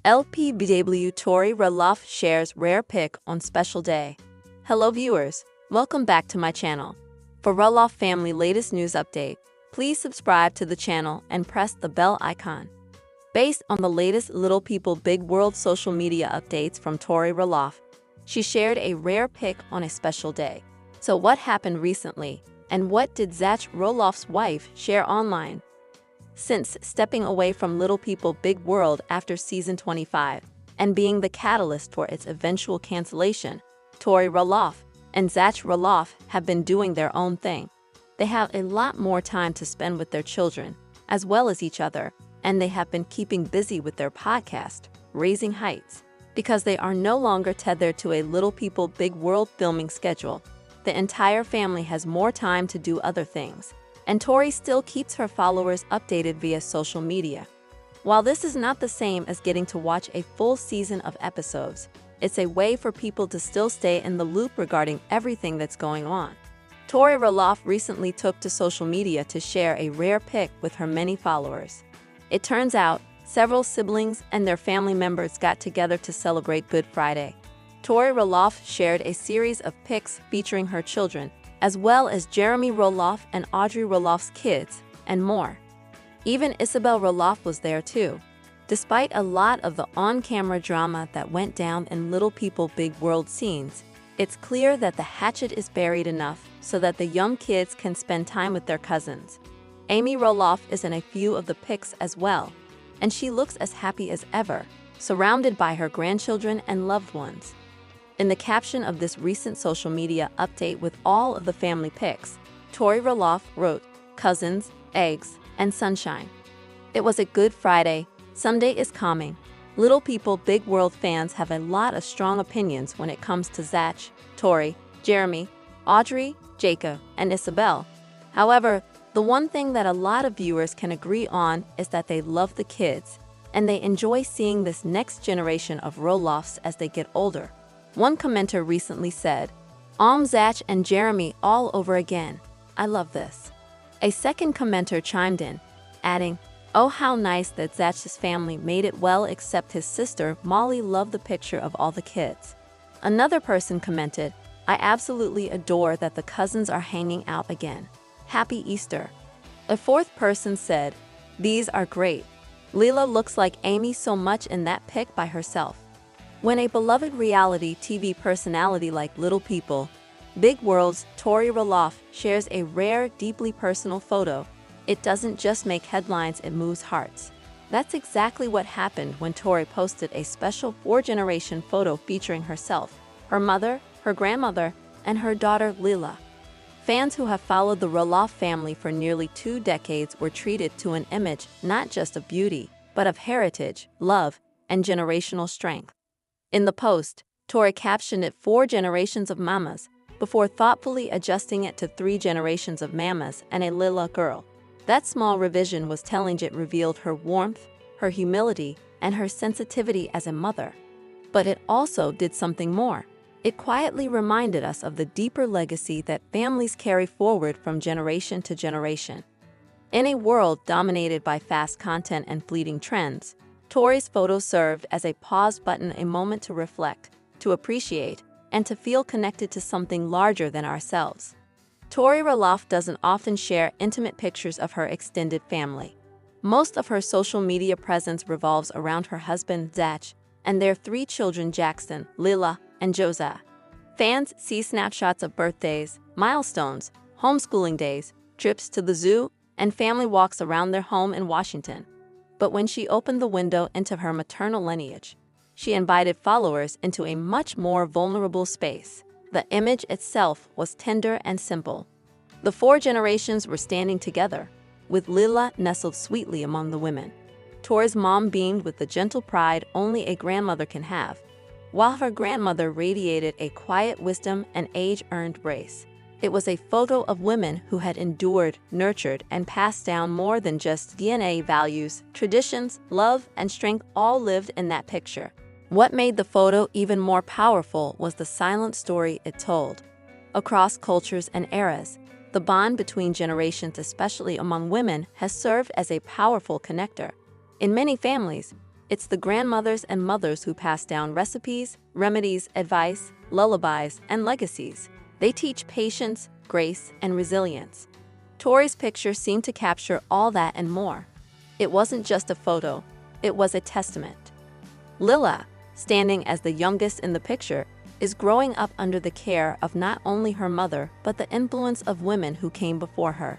LPBW Tori Roloff shares rare pic on special day. Hello viewers, welcome back to my channel. For Roloff family latest news update, please subscribe to the channel and press the bell icon. Based on the latest Little People Big World social media updates from Tori Roloff, she shared a rare pic on a special day. So what happened recently, and what did Zach Roloff's wife share online? Since stepping away from Little People Big World after season 25 and being the catalyst for its eventual cancellation, Tori Roloff and Zach Roloff have been doing their own thing. They have a lot more time to spend with their children, as well as each other, and they have been keeping busy with their podcast, Raising Heights. Because they are no longer tethered to a Little People Big World filming schedule, the entire family has more time to do other things. And Tori still keeps her followers updated via social media. While this is not the same as getting to watch a full season of episodes, it's a way for people to still stay in the loop regarding everything that's going on. Tori Roloff recently took to social media to share a rare pic with her many followers. It turns out, several siblings and their family members got together to celebrate Good Friday. Tori Roloff shared a series of pics featuring her children, as well as Jeremy Roloff and Audrey Roloff's kids, and more. Even Isabel Roloff was there too. Despite a lot of the on-camera drama that went down in Little People Big World scenes, it's clear that the hatchet is buried enough so that the young kids can spend time with their cousins. Amy Roloff is in a few of the pics as well, and she looks as happy as ever, surrounded by her grandchildren and loved ones. In the caption of this recent social media update with all of the family pics, Tori Roloff wrote, "Cousins, eggs, and sunshine." It was a Good Friday. Sunday is coming. Little People Big World fans have a lot of strong opinions when it comes to Zach, Tori, Jeremy, Audrey, Jacob, and Isabel. However, the one thing that a lot of viewers can agree on is that they love the kids, and they enjoy seeing this next generation of Roloffs as they get older. One commenter recently said, Zach and Jeremy all over again. I love this." A second commenter chimed in, adding, "Oh, how nice that Zach's family made it well except his sister Molly loved the picture of all the kids." Another person commented, "I absolutely adore that the cousins are hanging out again. Happy Easter." A fourth person said, "These are great. Lila looks like Amy so much in that pic by herself." When a beloved reality TV personality like Little People Big World's Tori Roloff shares a rare, deeply personal photo, it doesn't just make headlines, it moves hearts. That's exactly what happened when Tori posted a special 4-generation photo featuring herself, her mother, her grandmother, and her daughter Lila. Fans who have followed the Roloff family for nearly 2 decades were treated to an image not just of beauty, but of heritage, love, and generational strength. In the post, Tori captioned it 4 generations of mamas, before thoughtfully adjusting it to 3 generations of mamas and a Lila girl. That small revision was telling. It revealed her warmth, her humility, and her sensitivity as a mother. But it also did something more. It quietly reminded us of the deeper legacy that families carry forward from generation to generation. In a world dominated by fast content and fleeting trends, Tori's photo served as a pause button, a moment to reflect, to appreciate, and to feel connected to something larger than ourselves. Tori Roloff doesn't often share intimate pictures of her extended family. Most of her social media presence revolves around her husband Zach and their 3 children Jackson, Lila, and Josiah. Fans see snapshots of birthdays, milestones, homeschooling days, trips to the zoo, and family walks around their home in Washington. But when she opened the window into her maternal lineage, she invited followers into a much more vulnerable space. The image itself was tender and simple. The 4 generations were standing together, with Lila nestled sweetly among the women. Tori's mom beamed with the gentle pride only a grandmother can have, while her grandmother radiated a quiet wisdom and age-earned grace. It was a photo of women who had endured, nurtured, and passed down more than just DNA. Values, traditions, love, and strength all lived in that picture. What made the photo even more powerful was the silent story it told. Across cultures and eras, the bond between generations, especially among women, has served as a powerful connector. In many families, It's the grandmothers and mothers who pass down recipes, remedies, advice, lullabies, and legacies. They teach patience, grace, and resilience. Tori's picture seemed to capture all that and more. It wasn't just a photo, it was a testament. Lila, standing as the youngest in the picture, is growing up under the care of not only her mother but the influence of women who came before her.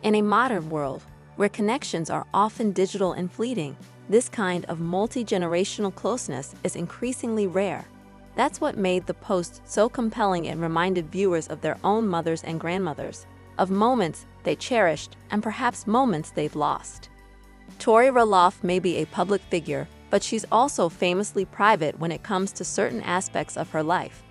In a modern world, where connections are often digital and fleeting, this kind of multi-generational closeness is increasingly rare. That's what made the post so compelling and reminded viewers of their own mothers and grandmothers, of moments they cherished and perhaps moments they've lost. Tori Roloff may be a public figure, but she's also famously private when it comes to certain aspects of her life.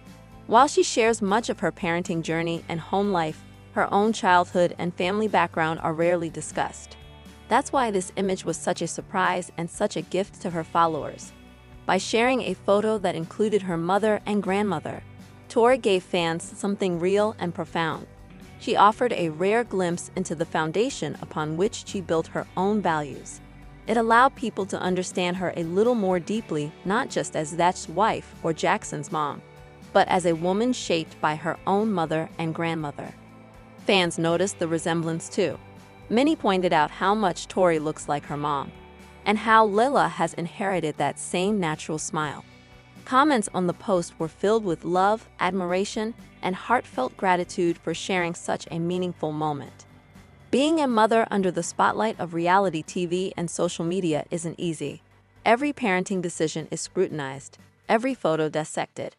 While she shares much of her parenting journey and home life, her own childhood and family background are rarely discussed. That's why this image was such a surprise and such a gift to her followers. By sharing a photo that included her mother and grandmother, Tori gave fans something real and profound. She offered a rare glimpse into the foundation upon which she built her own values. It allowed people to understand her a little more deeply, not just as Zach's wife or Jackson's mom, but as a woman shaped by her own mother and grandmother. Fans noticed the resemblance too. Many pointed out how much Tori looks like her mom, and how Lila has inherited that same natural smile. Comments on the post were filled with love, admiration, and heartfelt gratitude for sharing such a meaningful moment. Being a mother under the spotlight of reality TV and social media isn't easy. Every parenting decision is scrutinized, every photo dissected.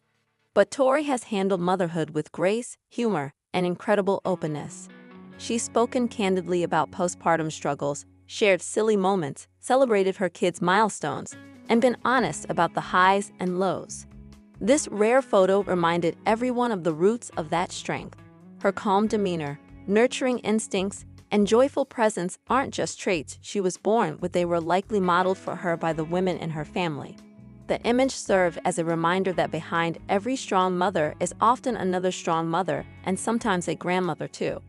But Tori has handled motherhood with grace, humor, and incredible openness. She's spoken candidly about postpartum struggles, shared silly moments, celebrated her kids' milestones, and been honest about the highs and lows. This rare photo reminded everyone of the roots of that strength. Her calm demeanor, nurturing instincts, and joyful presence aren't just traits she was born with, they were likely modeled for her by the women in her family. The image served as a reminder that behind every strong mother is often another strong mother, and sometimes a grandmother too.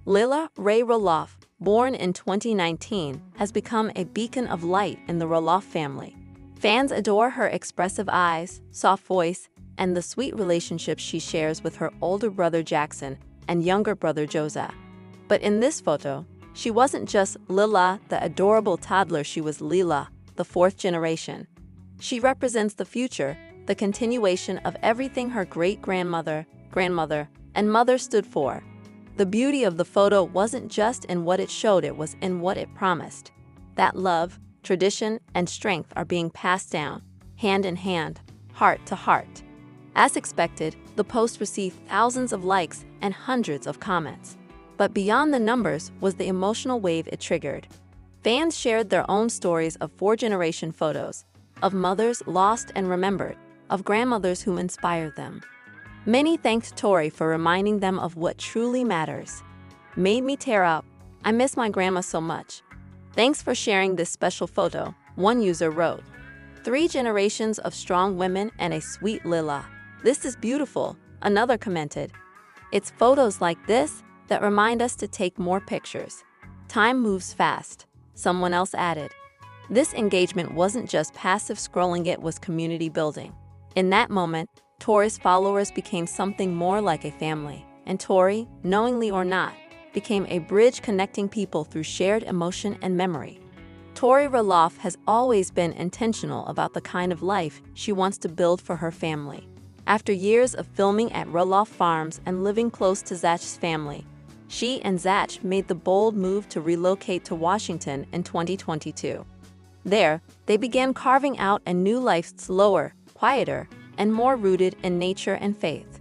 Lila Ray Roloff, born in 2019, has become a beacon of light in the Roloff family. Fans adore her expressive eyes, soft voice, and the sweet relationship she shares with her older brother Jackson and younger brother Josiah. But in this photo, she wasn't just Lila, the adorable toddler, she was Lila, the fourth generation. She represents the future, the continuation of everything her great-grandmother, grandmother, and mother stood for. The beauty of the photo wasn't just in what it showed, it was in what it promised. That love, tradition, and strength are being passed down, hand in hand, heart to heart. As expected, the post received thousands of likes and hundreds of comments. But beyond the numbers was the emotional wave it triggered. Fans shared their own stories of four-generation photos, of mothers lost and remembered, of grandmothers who inspired them. Many thanked Tori for reminding them of what truly matters. "Made me tear up. I miss my grandma so much. Thanks for sharing this special photo," one user wrote. "3 generations of strong women and a sweet Lila. This is beautiful," another commented. "It's photos like this that remind us to take more pictures. Time moves fast," someone else added. This engagement wasn't just passive scrolling, it was community building. In that moment, Tori's followers became something more like a family, and Tori, knowingly or not, became a bridge connecting people through shared emotion and memory. Tori Roloff has always been intentional about the kind of life she wants to build for her family. After years of filming at Roloff Farms and living close to Zach's family, she and Zach made the bold move to relocate to Washington in 2022. There, they began carving out a new life, slower, quieter, and more rooted in nature and faith.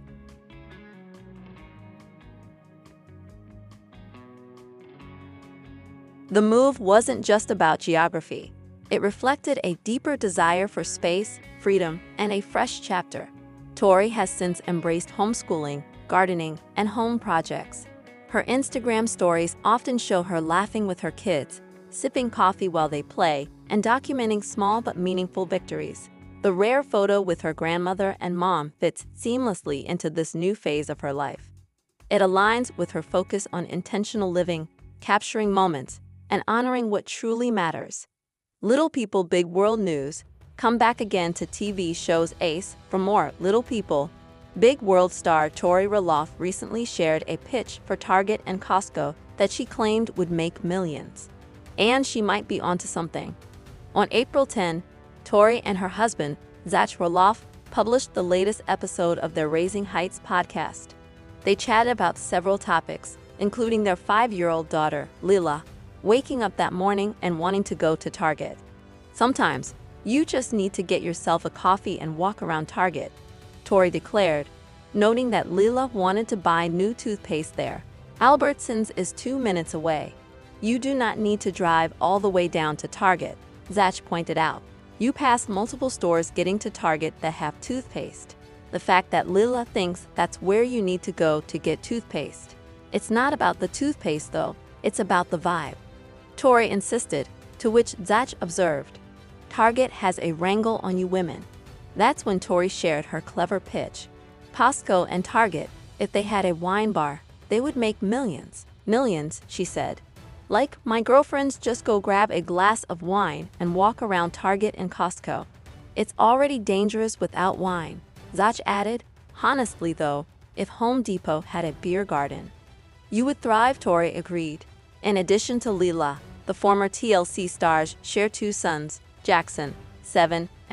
The move wasn't just about geography. It reflected a deeper desire for space, freedom, and a fresh chapter. Tori has since embraced homeschooling, gardening, and home projects. Her Instagram stories often show her laughing with her kids, sipping coffee while they play, and documenting small but meaningful victories. The rare photo with her grandmother and mom fits seamlessly into this new phase of her life. It aligns with her focus on intentional living, capturing moments, and honoring what truly matters. Little People Big World News. Come back again to TV shows Ace for more Little People. Big World star Tori Roloff recently shared a pitch for Target and Costco that she claimed would make millions. And she might be onto something. On April 10, Tori and her husband, Zach Roloff, published the latest episode of their Raising Heights podcast. They chatted about several topics, including their 5-year-old daughter, Lila, waking up that morning and wanting to go to Target. Sometimes, you just need to get yourself a coffee and walk around Target, Tori declared, noting that Lila wanted to buy new toothpaste there. Albertsons is 2 minutes away. You do not need to drive all the way down to Target, Zach pointed out. You pass multiple stores getting to Target that have toothpaste. The fact that Lila thinks that's where you need to go to get toothpaste. It's not about the toothpaste though, it's about the vibe, Tori insisted, to which Zach observed, Target has a wrangle on you women. That's when Tori shared her clever pitch. Costco and Target, if they had a wine bar, they would make millions. Millions, she said. Like, my girlfriends just go grab a glass of wine and walk around Target and Costco. It's already dangerous without wine, Zach added. Honestly though, if Home Depot had a beer garden, you would thrive, Tori agreed. In addition to Lila, the former TLC stars share 2 sons, Jackson, 7,